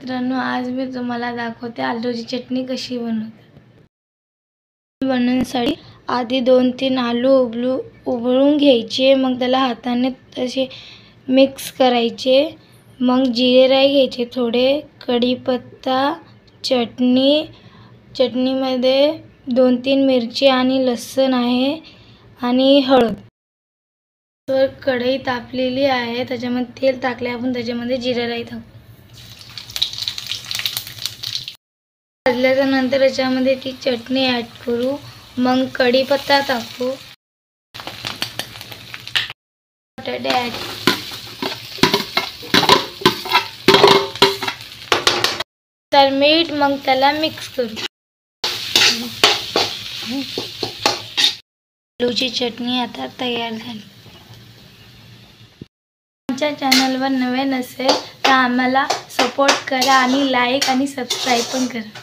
मित्रांनो, आज मी तुम्हाला दाखवते आलूची चटणी कशी बनवण्यासाठी आधी 2-3 आलू उबळून घ्यायचे, मग त्याला हाताने तसे मिक्स करायचे। मग जिरे राई घ्यायचे थोडे, कढीपत्ता, चटणीमध्ये 2-3 मिरची आणि लसूण आहे आणि हळद। तर कढई तापलेली आहे, त्याच्यामध्ये तेल टाकले आपण, त्याच्यामध्ये जिरे राई टाकू। भाजल्यानंतर याच्यामध्ये ती चटणी ॲड करू, मग कढीपत्ता टाकू, बटाटे ॲड, तर मीठ, मग त्याला मिक्स करू। आलूची चटणी आता तयार झाली। आमच्या चॅनलवर नवीन असेल तर आम्हाला सपोर्ट करा आणि लाईक आणि सबस्क्राईब पण करा।